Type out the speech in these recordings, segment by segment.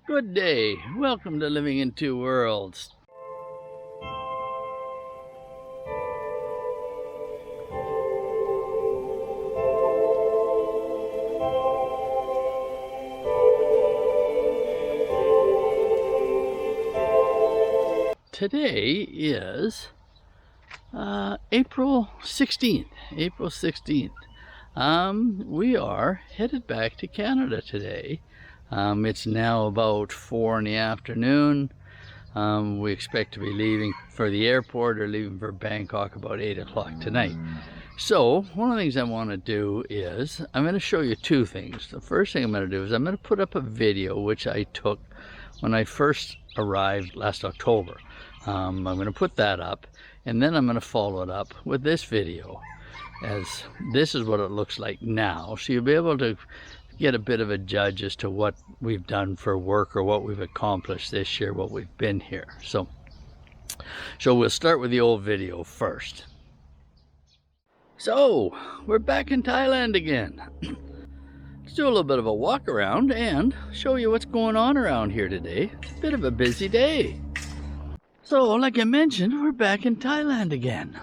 Good day. Welcome to Living in Two Worlds. Today is April 16th. April 16th. We are headed back to Canada today. It's now about 4 in the afternoon. We expect to be leaving for the airport or leaving for Bangkok about 8 o'clock tonight. So one of the things I want to do is I'm going to show you two things. The first thing I'm going to do is I'm going to put up a video which I took when I first arrived last October. I'm going to put that up, and then I'm going to follow it up with this video, as this is what it looks like now, so you'll be able to get a bit of a judge as to what we've done for work or what we've accomplished this year, what we've been here. So we'll start with the old video first. So we're back in Thailand again. Let's do a little bit of a walk around and show you what's going on around here today. It's a bit of a busy day. So like I mentioned, we're back in Thailand again.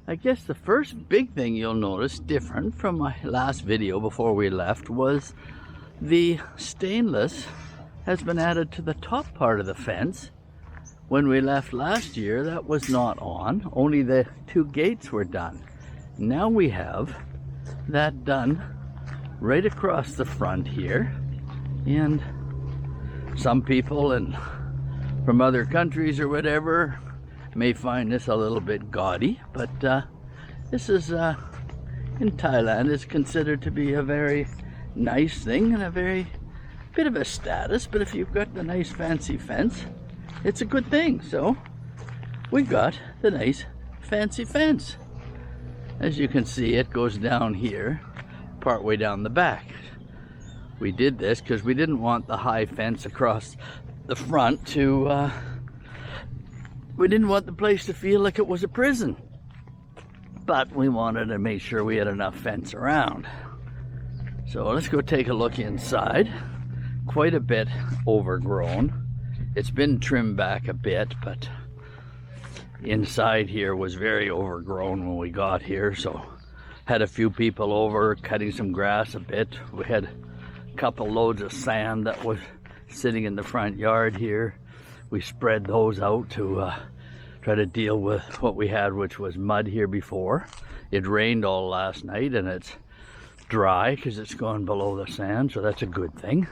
I guess the first big thing you'll notice different from my last video before we left was the stainless has been added to the top part of the fence. When we left last year, that was not on, only the two gates were done. Now we have that done right across the front here, and some people from other countries or whatever may find this a little bit gaudy, but this is in Thailand is considered to be a very nice thing and a very bit of a status. But if you've got the nice fancy fence, it's a good thing. So we got the nice fancy fence. As you can see, it goes down here, part way down the back. We did this because we didn't want the high fence across the front to we didn't want the place to feel like it was a prison, but we wanted to make sure we had enough fence around. So let's go take a look inside. Quite a bit overgrown. It's been trimmed back a bit, but inside here was very overgrown when we got here. So had a few people over cutting some grass a bit. We had a couple loads of sand that was sitting in the front yard here. We spread those out to try to deal with what we had, which was mud here before. It rained all last night and it's dry because it's gone below the sand, so that's a good thing.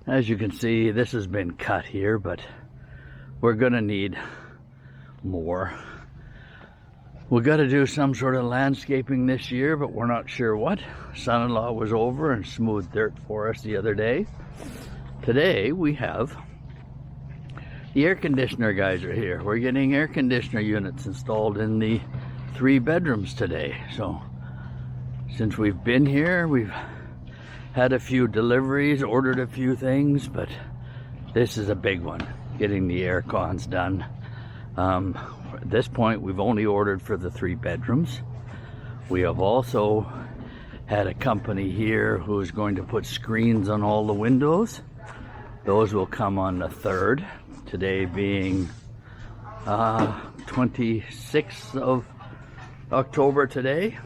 As you can see, this has been cut here, but we're gonna need more. We got to do some sort of landscaping this year, but we're not sure what. Son-in-law was over and smoothed dirt for us the other day. Today we have the air conditioner guys are here. We're getting air conditioner units installed in the 3 bedrooms today. So since we've been here, we've had a few deliveries, ordered a few things, but this is a big one, getting the air cons done. At this point, we've only ordered for the 3 bedrooms. We have also had a company here who is going to put screens on all the windows. Those will come on the 3rd, today being 26th of October today.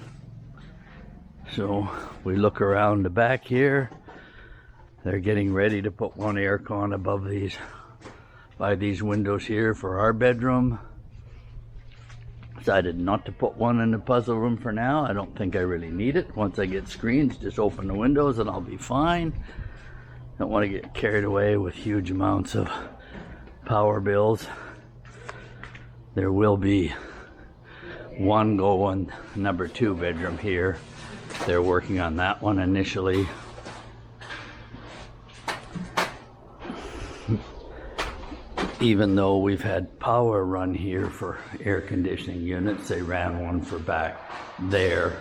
So we look around the back here. They're getting ready to put one aircon above by these windows here for our bedroom. Decided not to put one in the puzzle room for now. I don't think I really need it. Once I get screens, just open the windows and I'll be fine. Don't want to get carried away with huge amounts of power bills. There will be one going number 2 bedroom here. They're working on that one initially. Even though we've had power run here for air conditioning units, they ran one for back there.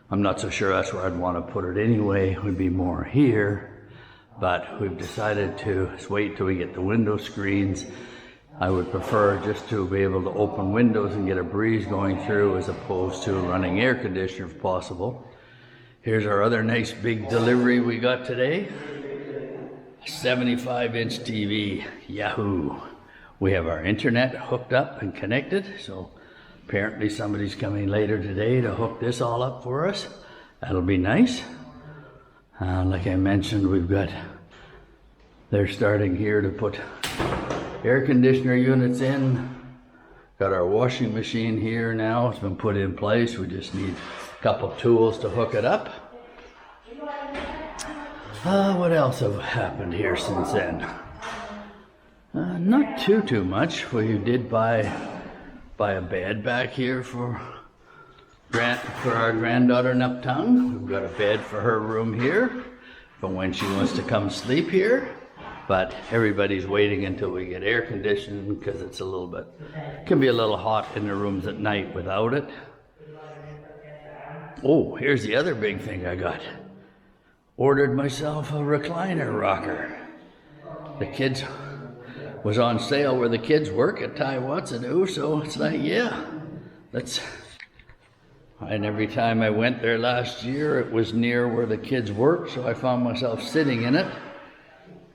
I'm not so sure that's where I'd want to put it anyway. It would be more here. But we've decided to wait till we get the window screens. I would prefer just to be able to open windows and get a breeze going through as opposed to running air conditioner if possible. Here's our other nice big delivery we got today. 75-inch TV, yahoo. We have our internet hooked up and connected, so apparently somebody's coming later today to hook this all up for us. That'll be nice. Like I mentioned, they're starting here to put air conditioner units in. Got our washing machine here now. It's been put in place. We just need a couple tools to hook it up. What else have happened here since then? Not too much. We did buy a bed back here for our granddaughter Nuptung. We've got a bed for her room here for when she wants to come sleep here. But everybody's waiting until we get air conditioning because it can be a little hot in the rooms at night without it. Oh, here's the other big thing I got. Ordered myself a recliner rocker. The kids was on sale where the kids work at Thai Watsadoo, so it's like, yeah, and every time I went there last year, it was near where the kids work, so I found myself sitting in it.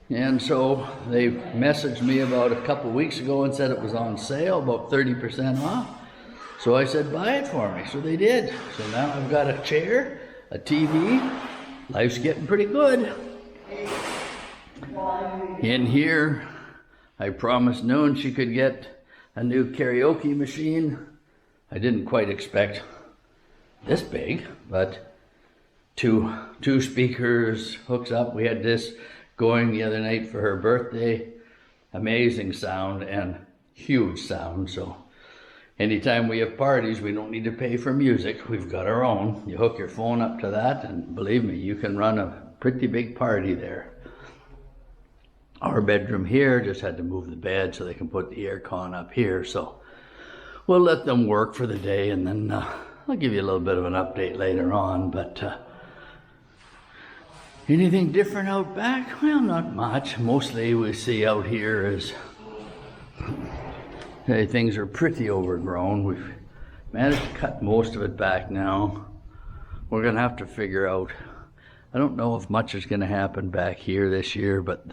And so they messaged me about a couple weeks ago and said it was on sale, about 30% off. So I said, buy it for me. So they did. So now I've got a chair, a TV. Life's getting pretty good. In here, I promised Noon she could get a new karaoke machine. I didn't quite expect this big, but two speakers, hooks up. We had this going the other night for her birthday. Amazing sound and huge sound. So anytime we have parties, we don't need to pay for music. We've got our own. You hook your phone up to that, and believe me, you can run a pretty big party there. Our bedroom here just had to move the bed so they can put the aircon up here. So we'll let them work for the day, and then I'll give you a little bit of an update later on. But anything different out back? Well, not much. Mostly we see out here is things are pretty overgrown. We've managed to cut most of it back now. We're going to have to figure out, I don't know if much is going to happen back here this year, but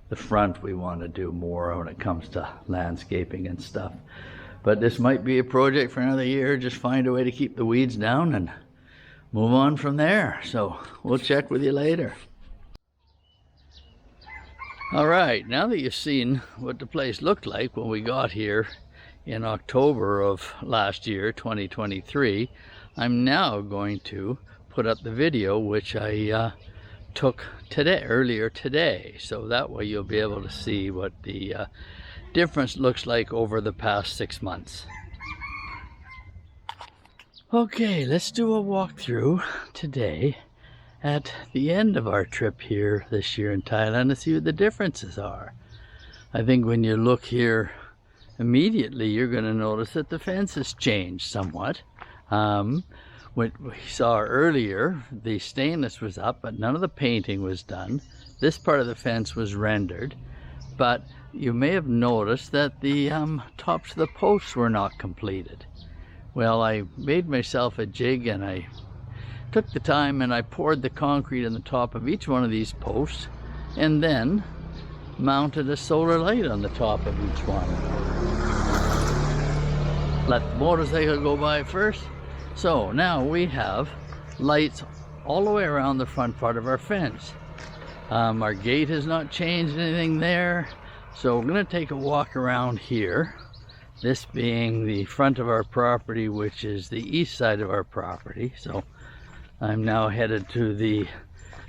the front we want to do more when it comes to landscaping and stuff. But this might be a project for another year. Just find a way to keep the weeds down and move on from there. So we'll check with you later. All right, now that you've seen what the place looked like when we got here in October of last year, 2023, I'm now going to put up the video which I took earlier today. So that way you'll be able to see what the difference looks like over the past 6 months. Okay, let's do a walkthrough today at the end of our trip here this year in Thailand to see what the differences are. I think when you look here immediately, you're going to notice that the fence has changed somewhat. What we saw earlier, the stainless was up, but none of the painting was done. This part of the fence was rendered, but you may have noticed that the tops of the posts were not completed. Well, I made myself a jig and I took the time and I poured the concrete on the top of each one of these posts and then mounted a solar light on the top of each one. Let the motorcycle go by first. So now we have lights all the way around the front part of our fence. Our gate has not changed anything there. So we're going to take a walk around here. This being the front of our property, which is the east side of our property. So I'm now headed to the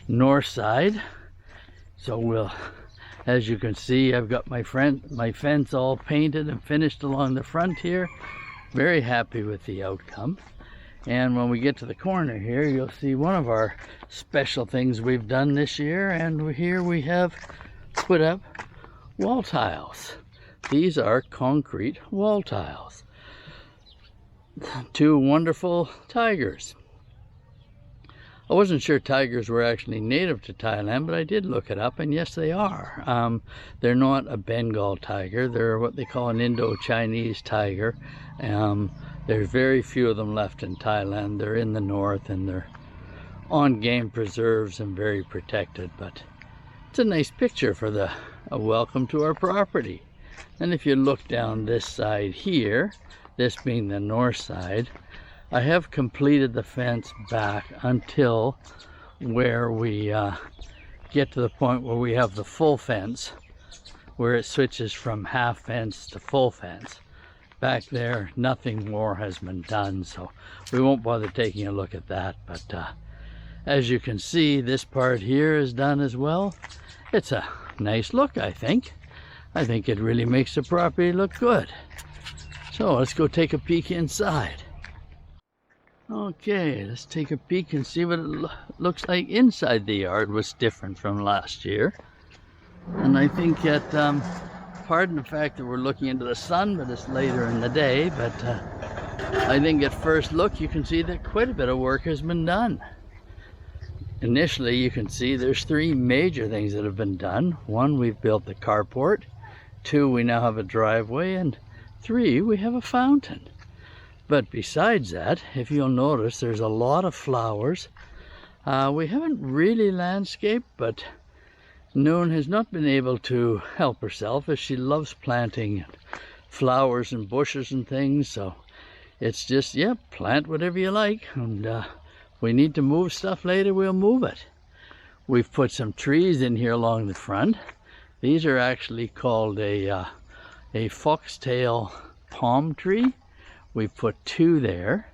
north side. So as you can see, I've got my fence all painted and finished along the front here. Very happy with the outcome. And when we get to the corner here, you'll see one of our special things we've done this year. And here we have put up wall tiles. These are concrete wall tiles. 2 wonderful tigers. I wasn't sure tigers were actually native to Thailand, but I did look it up, and yes, they are. They're not a Bengal tiger. They're what they call an Indo-Chinese tiger. There's very few of them left in Thailand. They're in the north, and they're on game preserves and very protected. But It's a nice picture for a welcome to our property. And if you look down this side here, this being the north side, I have completed the fence back until where we get to the point where we have the full fence, where it switches from half fence to full fence. Back there, nothing more has been done, so we won't bother taking a look at that. But as you can see, this part here is done as well. It's a nice look, I think. I think it really makes the property look good. So let's go take a peek inside. Okay, let's take a peek and see what it looks like inside the yard. Was different from last year. And I think that, pardon the fact that we're looking into the sun, but it's later in the day, but I think at first look you can see that quite a bit of work has been done. Initially you can see there's three major things that have been done. One, we've built the carport. Two, we now have a driveway. And three, we have a fountain. But besides that, if you'll notice, there's a lot of flowers. We haven't really landscaped, but Noon has not been able to help herself, as she loves planting flowers and bushes and things. So it's just, yeah, plant whatever you like. And we need to move stuff later, we'll move it. We've put some trees in here along the front. These are actually called a foxtail palm tree. We've put two there,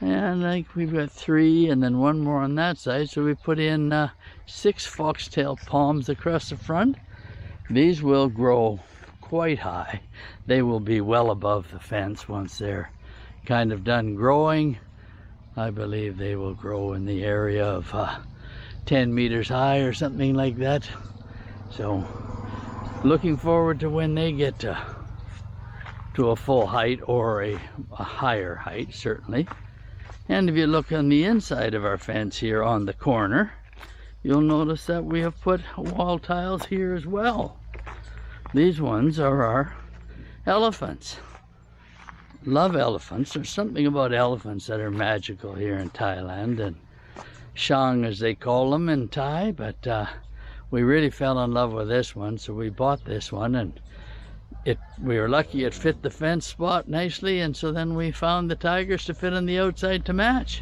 and like we've got three and then one more on that side, so we put in 6 foxtail palms across the front. These will grow quite high. They will be well above the fence once they're kind of done growing. I believe they will grow in the area of 10 meters high or something like that. So looking forward to when they get to a full height, or a higher height certainly. And if you look on the inside of our fence here on the corner, you'll notice that we have put wall tiles here as well. These ones are our elephants. Love elephants. There's something about elephants that are magical here in Thailand, and Shang as they call them in Thai, but we really fell in love with this one, so we bought this one, and we were lucky it fit the fence spot nicely, and so then we found the tigers to fit on the outside to match.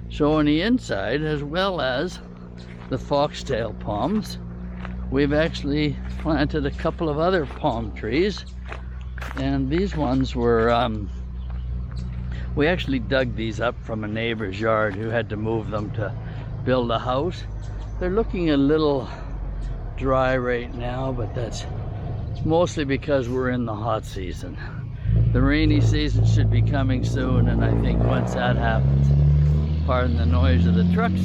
So on the inside, as well as the foxtail palms, we've actually planted a couple of other palm trees, and these ones were we actually dug these up from a neighbor's yard who had to move them to build a house. They're looking a little dry right now, but that's mostly because we're in the hot season. The rainy season should be coming soon, and I think once that happens, pardon the noise of the trucks,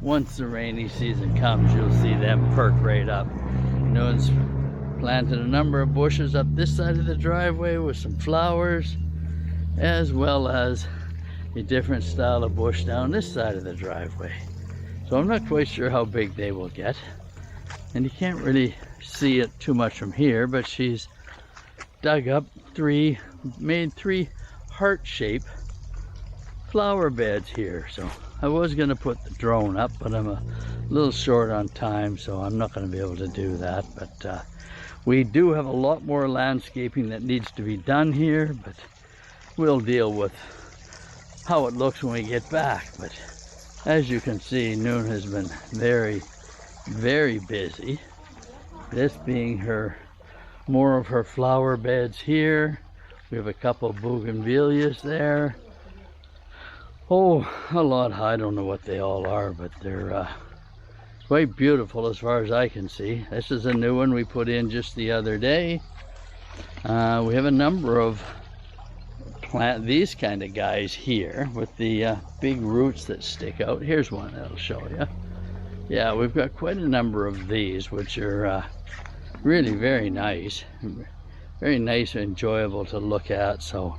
once the rainy season comes, you'll see them perk right up. Noon's planted a number of bushes up this side of the driveway with some flowers, as well as a different style of bush down this side of the driveway. So I'm not quite sure how big they will get, and you can't really see it too much from here, but she's dug up made three heart-shaped flower beds here. So I was going to put the drone up, but I'm a little short on time, so I'm not going to be able to do that. But we do have a lot more landscaping that needs to be done here, but we'll deal with how it looks when we get back. But as you can see, Noon has been very, very busy. This being more of her flower beds here. We have a couple of bougainvilleas there. Oh, a lot. I don't know what they all are, but they're quite beautiful as far as I can see. This is a new one we put in just the other day. We have a number of these kind of guys here with the big roots that stick out. Here's one that'll show you. Yeah, we've got quite a number of these, which are really very nice and enjoyable to look at. So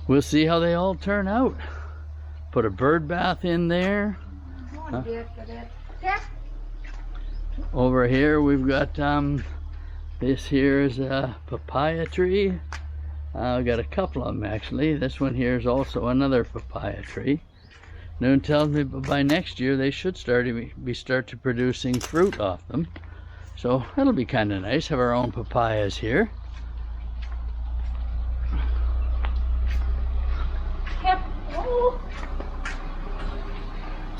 we'll see how they all turn out. Put a bird bath in there. Over here we've got this here is a papaya tree. I've got a couple of them actually. This one here is also another papaya tree. Noon tells me by next year they should start to producing fruit off them. So that'll be kind of nice. Have our own papayas here.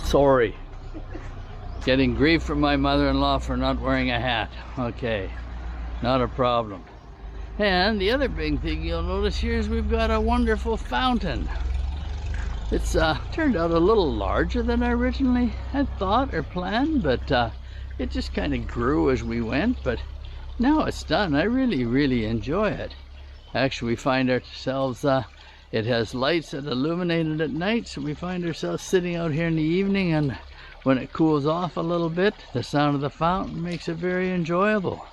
Sorry. Getting grief from my mother-in-law for not wearing a hat. Okay, not a problem. And the other big thing you'll notice here is we've got a wonderful fountain. It's turned out a little larger than I originally had thought or planned, but it just kind of grew as we went. But now it's done. I really enjoy it. Actually, we find ourselves, it has lights that illuminate it at night, so we find ourselves sitting out here in the evening, and when it cools off a little bit, the sound of the fountain makes it very enjoyable.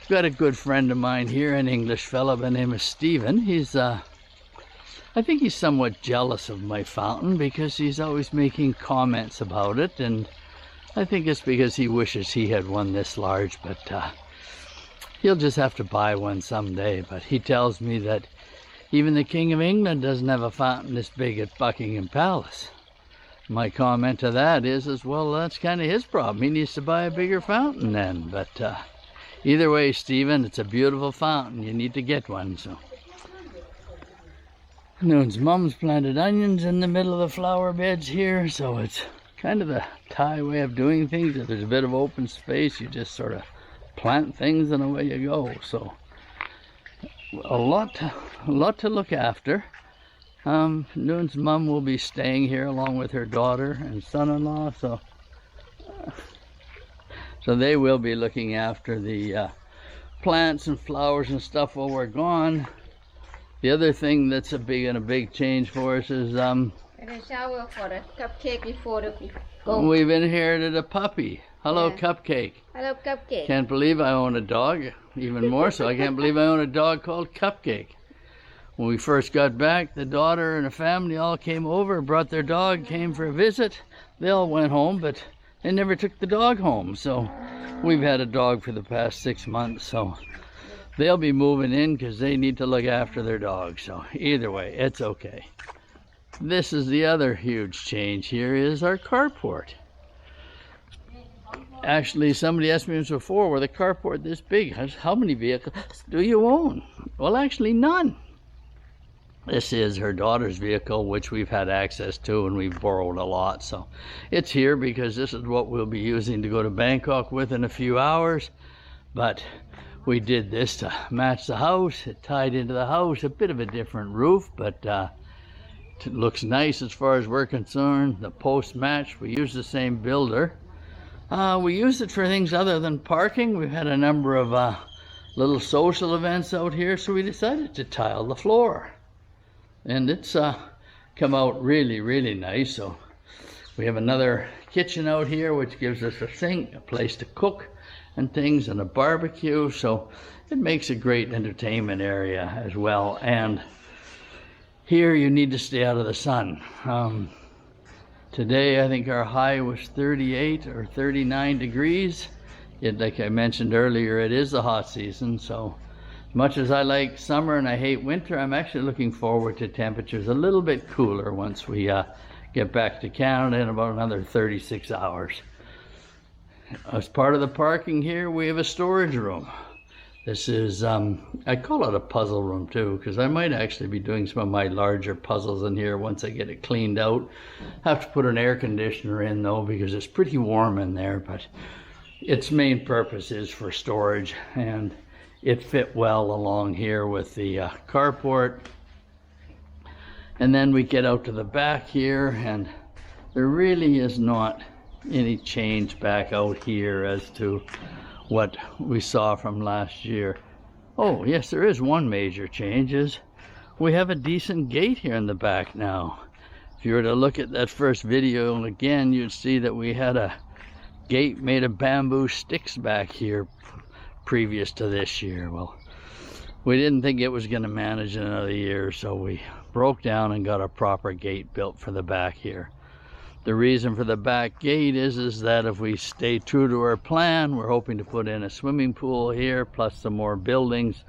I've got a good friend of mine here, an English fellow by the name of Stephen. He's I think he's somewhat jealous of my fountain because he's always making comments about it, and I think it's because he wishes he had one this large, but he'll just have to buy one someday. But he tells me that even the King of England doesn't have a fountain this big at Buckingham Palace. My comment to that is well, that's kind of his problem. He needs to buy a bigger fountain then. But either way, Stephen, it's a beautiful fountain. You need to get one. So Noon's mom's planted onions in the middle of the flower beds here, so it's kind of the Thai way of doing things. If there's a bit of open space, you just sort of plant things and away you go. So a lot to look after. Noon's mom will be staying here along with her daughter and son-in-law, so they will be looking after the plants and flowers and stuff while we're gone. The other thing that's a big change for us is And a shower for the cupcake before the go. we've inherited a puppy. Hello, Yeah. Cupcake. Hello, cupcake. Can't believe I own a dog. Even more so, I can't believe I own a dog called Cupcake. When we first got back, the daughter and the family all came over, brought their dog, came for a visit. They all went home, but they never took the dog home. So we've had a dog for the past 6 months. So they'll be moving in because they need to look after their dog. So either way, it's okay. This is the other huge change here is our carport. Actually, somebody asked me before, with a carport this big, how many vehicles do you own? Well, actually none. This is her daughter's vehicle, which we've had access to and we've borrowed a lot. So it's here because this is what we'll be using to go to Bangkok with in a few hours. But we did this to match the house. It tied into the house, a bit of a different roof, but it looks nice as far as we're concerned. The posts match. We use the same builder. We used it for things other than parking. We've had a number of little social events out here, so we decided to tile the floor. And it's come out really nice. So we have another kitchen out here, which gives us a sink, a place to cook and things, and a barbecue. So it makes a great entertainment area as well. And here you need to stay out of the sun. Today I think our high was 38 or 39 degrees. Like I mentioned earlier, it is the hot season, so as much as I like summer and I hate winter, I'm actually looking forward to temperatures a little bit cooler once we get back to Canada in about another 36 hours. As part of the parking here, we have a storage room. This is, I call it a puzzle room too, because I might actually be doing some of my larger puzzles in here once I get it cleaned out. Have to put an air conditioner in though, because it's pretty warm in there, but its main purpose is for storage, and it fit well along here with the carport. And then we get out to the back here, and there really is not any change back out here as to what we saw from last year. Oh yes, there is one major change, is we have a decent gate here in the back now. If you were to look at that first video again, you'd see that we had a gate made of bamboo sticks back here previous to this year. Well, we didn't think it was going to manage another year, so we broke down and got a proper gate built for the back here. The reason for the back gate is that if we stay true to our plan, we're hoping to put in a swimming pool here, plus some more buildings.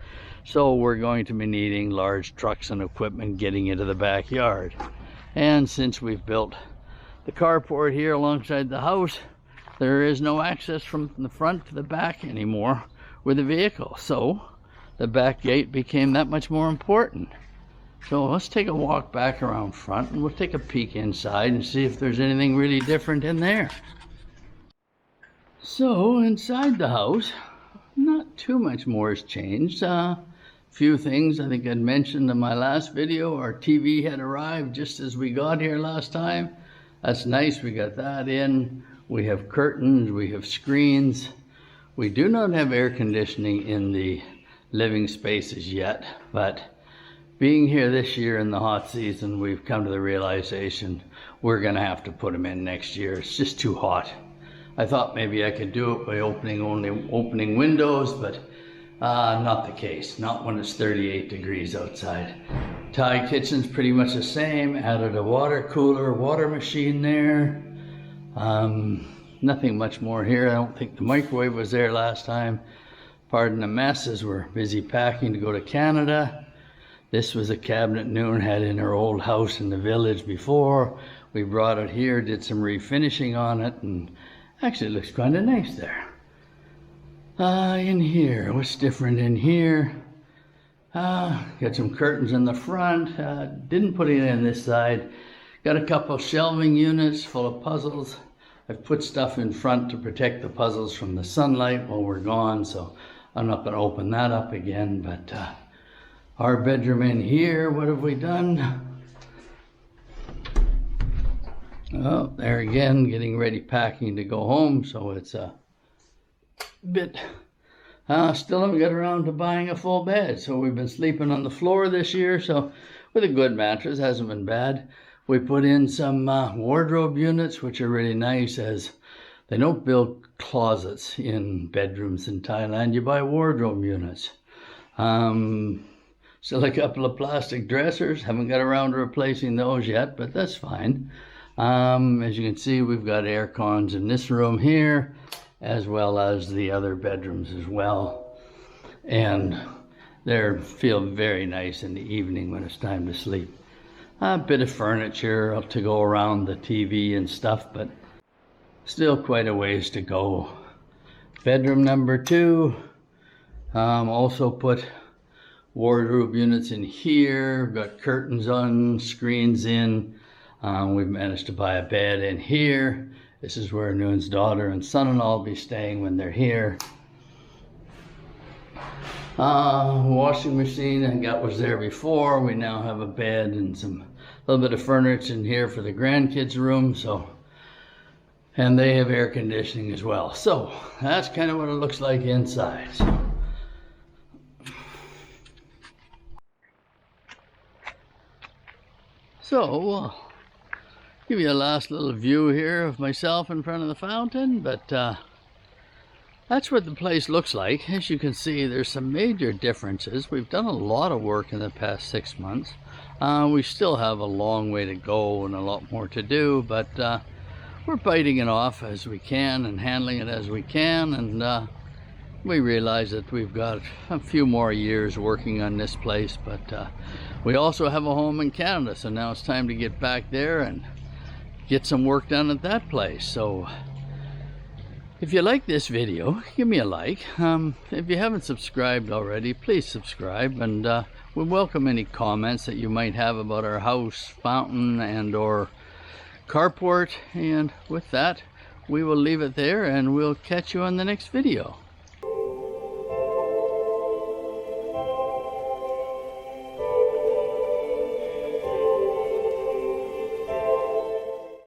So we're going to be needing large trucks and equipment getting into the backyard. And since we've built the carport here alongside the house, there is no access from the front to the back anymore with the vehicle. So the back gate became that much more important. So let's take a walk back around front and we'll take a peek inside and see if there's anything really different in there. So inside the house, not too much more has changed. Few things I think I'd mentioned in my last video. Our TV had arrived just as we got here last time. That's nice, we got that in. We have curtains, we have screens. We do not have air conditioning in the living spaces yet, but being here this year in the hot season, we've come to the realization we're gonna have to put them in next year. It's just too hot. I thought maybe I could do it by opening windows, but not the case. Not when it's 38 degrees outside. Thai kitchen's pretty much the same. Added a water cooler, water machine there. Nothing much more here. I don't think the microwave was there last time. Pardon the mess as we're busy packing to go to Canada. This was a cabinet Noon had in her old house in the village before. We brought it here, did some refinishing on it, and actually it looks kind of nice there. In here, what's different in here? Got some curtains in the front. Didn't put it in this side. Got a couple shelving units full of puzzles. I've put stuff in front to protect the puzzles from the sunlight while we're gone, so I'm not going to open that up again. But our bedroom in here, what have we done? Oh, there again, getting ready, packing to go home, so it's a bit, still haven't got around to buying a full bed, so we've been sleeping on the floor this year, so with a good mattress, hasn't been bad. We put in some wardrobe units, which are really nice, as they don't build closets in bedrooms in Thailand. You buy wardrobe units. Still a couple of plastic dressers, haven't got around to replacing those yet, but that's fine. As you can see, we've got air cons in this room here, as well as the other bedrooms as well. And they feel very nice in the evening when it's time to sleep. A bit of furniture to go around the TV and stuff, but still quite a ways to go. Bedroom number 2, also put wardrobe units in here, got curtains on, screens in. We've managed to buy a bed in here. This is where Noon's daughter and son-in-law will be staying when they're here. Washing machine I got was there before. We now have a bed and some little bit of furniture in here for the grandkids' room. And they have air conditioning as well. So that's kind of what it looks like inside. So give you a last little view here of myself in front of the fountain, but that's what the place looks like. As you can see, there's some major differences. We've done a lot of work in the past 6 months. We still have a long way to go and a lot more to do, but we're biting it off as we can and handling it as we can, and we realize that we've got a few more years working on this place, but we also have a home in Canada, so now it's time to get back there and get some work done at that place. So if you like this video, give me a like. If you haven't subscribed already, please subscribe, and we welcome any comments that you might have about our house, fountain, and or carport. And with that, we will leave it there, and we'll catch you on the next video.